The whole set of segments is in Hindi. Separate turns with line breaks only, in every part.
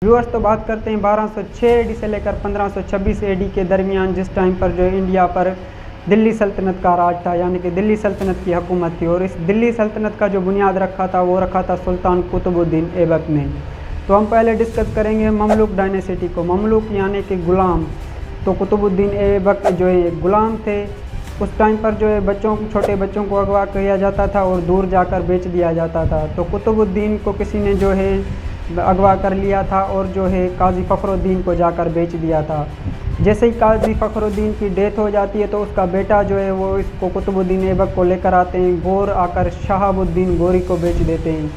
व्यूअर्स, तो बात करते हैं 1206 एडी से लेकर 1526 एडी के दरमियान, जिस टाइम पर जो इंडिया पर दिल्ली सल्तनत का राज था, यानी कि दिल्ली सल्तनत की हुकूमत थी। और इस दिल्ली सल्तनत का जो बुनियाद रखा था वो रखा था सुल्तान कुतुबुद्दीन ऐबक ने। तो हम पहले डिस्कस करेंगे ममलूक डायनेसिटी को। ममलूक यानी कि गुलाम। तो कुतुबुद्दीन ऐबक जो है गुलाम थे। उस टाइम पर जो है छोटे बच्चों को अगवा किया जाता था और दूर जाकर बेच दिया जाता था। तो कुतुबुद्दीन को किसी ने जो है अगवा कर लिया था और जो है काजी फ़खरुद्दीन को जाकर बेच दिया था। जैसे ही काजी फ़खरुद्दीन की डेथ हो जाती है तो उसका बेटा जो है वो इसको कुतुबुद्दीन ऐबक को लेकर आते हैं। गोर आकर शहाबुद्दीन गोरी को बेच देते हैं।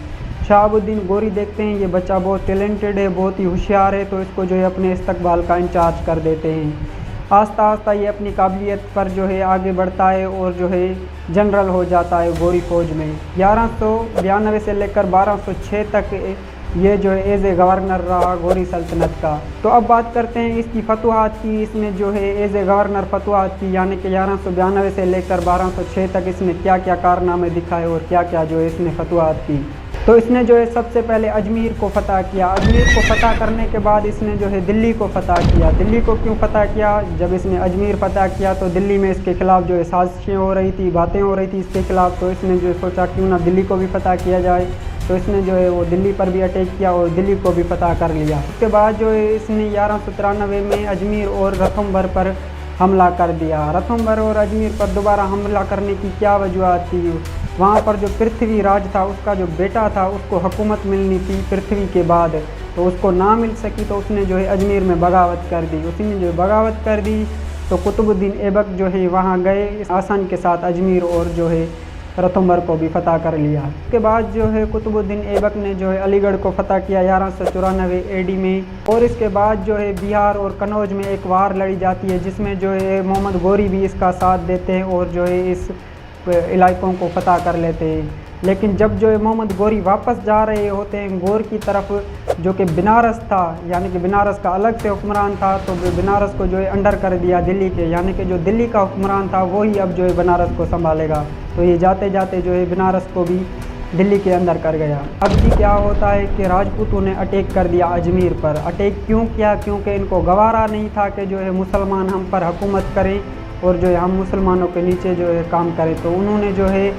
शहाबुद्दीन गोरी देखते हैं ये बच्चा बहुत टैलेंटेड है, बहुत ही होशियार है, तो इसको जो है अपने इस्तकबाल का इंचार्ज कर देते हैं। आस्ता आस्ता ये अपनी काबिलियत पर जो है आगे बढ़ता है और जो है जनरल हो जाता है गोरी फ़ौज में। 1192 से लेकर 1206 तक ये जो है एज ए गवर्नर रहा गोरी सल्तनत का। तो अब बात करते हैं इसकी फतवाहत की। इसने जो है एज ए गवर्नर फतवाहत की, यानी कि 1192 से लेकर 1206 तक इसने क्या क्या कारनामे दिखाए और क्या क्या जो है इसने फतवाहत की। तो इसने जो है सबसे पहले अजमेर को फ़तह किया। अजमेर को फ़तह करने के बाद इसने जो है दिल्ली को फ़तह किया। दिल्ली को क्यों फ़तह किया? जब इसने अजमेर फ़तह किया तो दिल्ली में इसके ख़िलाफ़ जो है साजिशें हो रही थी, बातें हो रही थी इसके ख़िलाफ़। तो इसने जो है सोचा क्यों ना दिल्ली को भी फ़तह किया जाए। तो इसने जो है वो दिल्ली पर भी अटैक किया और दिल्ली को भी फ़तह कर लिया। उसके बाद जो है इसने 1193 में अजमेर और रणथंभौर पर हमला कर दिया। रणथंभौर और अजमेर पर दोबारा हमला करने की क्या वजूहत थी? वहाँ पर जो पृथ्वी राज था उसका जो बेटा था उसको हुकूमत मिलनी थी पृथ्वी के बाद, तो उसको ना मिल सकी। तो उसने जो है अजमेर में बगावत कर दी। उसने जो बगावत कर दी तो कुतुबुद्दीन ऐबक जो है वहाँ गए आसान के साथ अजमेर और जो है रणथंभौर को भी फ़तह कर लिया। उसके बाद जो है कुतुबुद्दीन ऐबक ने जो है अलीगढ़ को फ़तह किया 1194 एडी में। और इसके बाद जो है बिहार और कन्नौज में एक वार लड़ी जाती है जिसमें जो है मोहम्मद गोरी भी इसका साथ देते हैं और जो है इस इलाकों को फ़तह कर लेते हैं। लेकिन जब जो है मोहम्मद गोरी वापस जा रहे होते हैं गोर की तरफ, जो कि बनारस था, यानी कि बनारस का अलग से हुक्मरान था, तो बनारस को जो है अंडर कर दिया दिल्ली के, यानी कि जो दिल्ली का हुक्मरान था वही अब जो है बनारस को संभालेगा। तो ये जाते जाते जो है बनारस को भी दिल्ली के अंदर कर गया। अब भी क्या होता है कि राजपूतों ने अटैक कर दिया अजमेर पर। अटैक क्यों किया? क्योंकि इनको गवारा नहीं था कि जो है मुसलमान हम पर हुकूमत करें और जो है हम मुसलमानों के नीचे जो है काम करें। तो उन्होंने जो है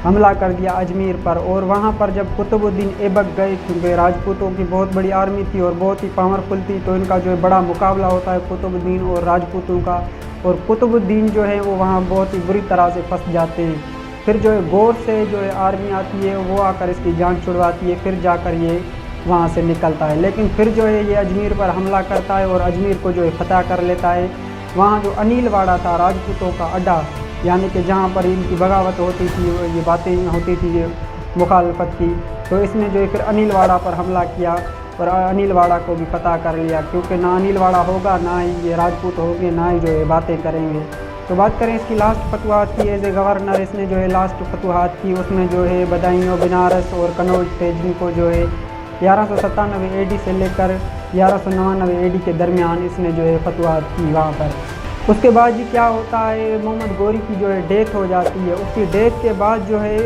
हमला कर दिया अजमेर पर। और वहाँ पर जब कुतुबुद्दीन ऐबक गए, क्योंकि राजपूतों की बहुत बड़ी आर्मी थी और बहुत ही पावरफुल थी, तो इनका जो है बड़ा मुकाबला होता है कुतुबुद्दीन और राजपूतों का। और कुतुबुद्दीन जो है वो वहाँ बहुत ही बुरी तरह से फंस जाते हैं। फिर जो है गौर से जो है आर्मी आती है, वो आकर इसकी जान छुड़वाती है, फिर जाकर ये वहाँ से निकलता है। लेकिन फिर जो है ये अजमेर पर हमला करता है और अजमेर को जो है फ़तह कर लेता है। वहाँ जो अनिलवाड़ा था राजपूतों का अड्डा, यानी कि जहाँ पर इनकी बगावत होती थी, ये बातें होती थी ये मुखालफत की, तो इसने जो है फिर अनिलवाड़ा पर हमला किया और अनिलवाड़ा को भी फ़तह कर लिया। क्योंकि ना अनिलवाड़ा होगा ना ही ये राजपूत होंगे, ना ही जो है बातें करेंगे। तो बात करें इसकी लास्ट फतवाहत की। एज ए गवर्नर इसने जो है लास्ट फतवाहत की, उसमें जो है बदायूं, बनारस और कन्नौज थे, जिनको जो है 1197 एडी से लेकर 1199 एडी के दरमियान इसने जो है फतवाहत की वहाँ पर। उसके बाद जी क्या होता है, मोहम्मद गोरी की जो है डेथ हो जाती है। उसकी डेथ के बाद जो है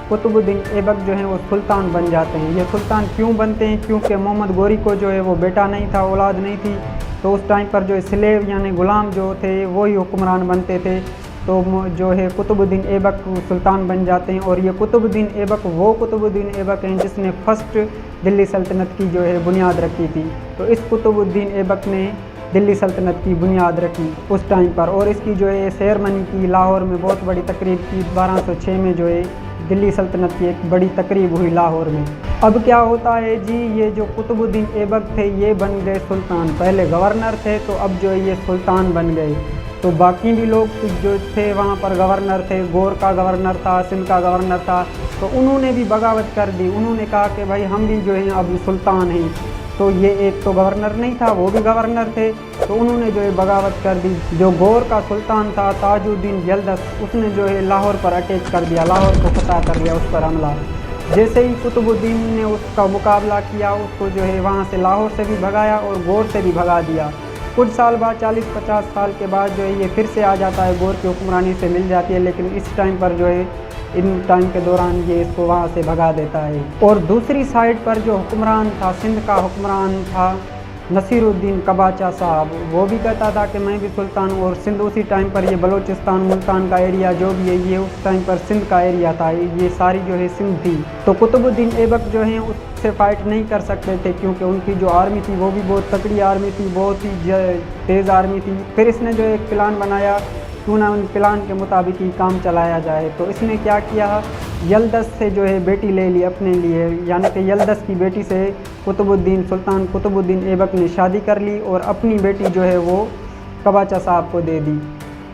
कुतुबुद्दीन ऐबक जो है वो सुल्तान बन जाते हैं। ये सुल्तान क्यों बनते हैं? क्योंकि मोहम्मद गोरी को जो है वो बेटा नहीं था, औलाद नहीं थी, तो उस टाइम पर जो है स्लेव यानी गुलाम जो थे वही हुक्मरान बनते थे। तो जो है कुतुबुद्दीन ऐबक सुल्तान बन जाते हैं। और ये कुतुबुद्दीन ऐबक वो कुतुबुद्दीन ऐबक हैं जिसने फर्स्ट दिल्ली सल्तनत की जो है बुनियाद रखी थी। तो इस कुतुबुद्दीन ऐबक ने दिल्ली सल्तनत की बुनियाद रखी उस टाइम पर। और इसकी जो है सेरेमनी की लाहौर में बहुत बड़ी तकरीब की। 1206 में जो है दिल्ली सल्तनत की एक बड़ी तकरीब हुई लाहौर में। अब क्या होता है जी, ये जो कुतुबुद्दीन ऐबक थे ये बन गए सुल्तान। पहले गवर्नर थे तो अब जो है ये सुल्तान बन गए। तो बाकी भी लोग जो थे वहाँ पर गवर्नर थे, गौर का गवर्नर था, सिंध का गवर्नर था, तो उन्होंने भी बगावत कर दी। उन्होंने कहा कि भाई हम भी जो है अब सुल्तान हैं। तो ये एक तो गवर्नर नहीं था, वो भी गवर्नर थे, तो उन्होंने जो है बगावत कर दी। जो गौर का सुल्तान था ताजुद्दीन जल्दस, उसने जो है लाहौर पर अटैक कर दिया, लाहौर को फ़तह कर लिया, उस पर हमला। जैसे ही कुतुबुद्दीन ने उसका मुकाबला किया, उसको जो है वहाँ से लाहौर से भी भगाया और गौर से भी भगा दिया। कुछ साल बाद 40-50 साल के बाद जो है ये फिर से आ जाता है, गौर की हुक्मरानी से मिल जाती है, लेकिन इस टाइम पर जो है इन टाइम के दौरान ये इसको वहाँ से भगा देता है। और दूसरी साइड पर जो हुक्मरान था, सिंध का हुक्मरान था नसीरुद्दीन कबाचा साहब, वो भी कहता था कि मैं भी सुल्तान हूँ। और सिंध उसी टाइम पर, ये बलूचिस्तान मुल्तान का एरिया जो भी है, ये उस टाइम पर सिंध का एरिया था, ये सारी जो है सिंध थी। तो कुतुबुद्दीन ऐबक जो है उससे फाइट नहीं कर सकते थे, क्योंकि उनकी जो आर्मी थी वो भी बहुत तकड़ी आर्मी थी, बहुत ही तेज़ आर्मी थी। फिर इसने जो एक प्लान बनाया, क्यों ना उन प्लान के मुताबिक ही काम चलाया जाए। तो इसने क्या किया, यलदस से जो है बेटी ले ली अपने लिए, यानी कि यलदस की बेटी से सुल्तान कुतुबुद्दीन ऐबक ने शादी कर ली और अपनी बेटी जो है वो कबाचा साहब को दे दी।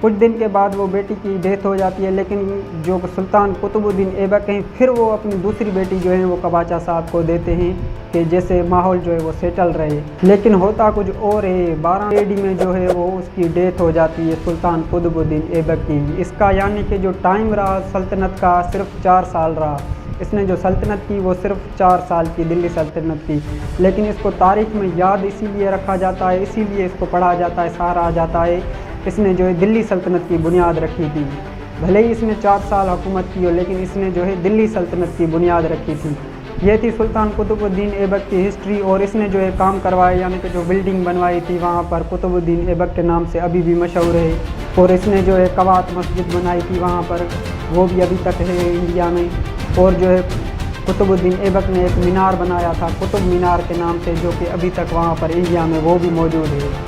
कुछ दिन के बाद वो बेटी की डेथ हो जाती है, लेकिन जो सुल्तान कुतुबुद्दीन ऐबक हैं फिर वो अपनी दूसरी बेटी जो है वो कबाचा साहब को देते हैं कि जैसे माहौल जो है वो सेटल रहे। लेकिन होता कुछ और है, 12 AD में जो है वो उसकी डेथ हो जाती है सुल्तान कुतुबुद्दीन ऐबक की। इसका यानी कि जो टाइम रहा सल्तनत का सिर्फ 4 साल रहा। इसने जो सल्तनत की वो सिर्फ 4 साल की दिल्ली सल्तनत की, लेकिन इसको तारीख़ में याद इसीलिए रखा जाता है, इसीलिए इसको पढ़ा जाता है, सहारा जाता है। इसने जो है दिल्ली सल्तनत की बुनियाद रखी थी। भले ही इसने 4 साल हुकूमत की हो, लेकिन इसने जो है दिल्ली सल्तनत की बुनियाद रखी थी। ये थी सुल्तान कुतुबुद्दीन ऐबक की हिस्ट्री। और इसने जो है काम करवाए, यानी कि जो बिल्डिंग बनवाई थी वहाँ पर कुतुबुद्दीन ऐबक के नाम से अभी भी मशहूर है। और इसने जो है कवात मस्जिद बनाई थी वहाँ पर, वो भी अभी तक है इंडिया में। और जो है कुतुबुद्दीन ऐबक ने एक मीनार बनाया था कुतुब मीनार के नाम से, जो कि अभी तक वहाँ पर इंडिया में वो भी मौजूद है।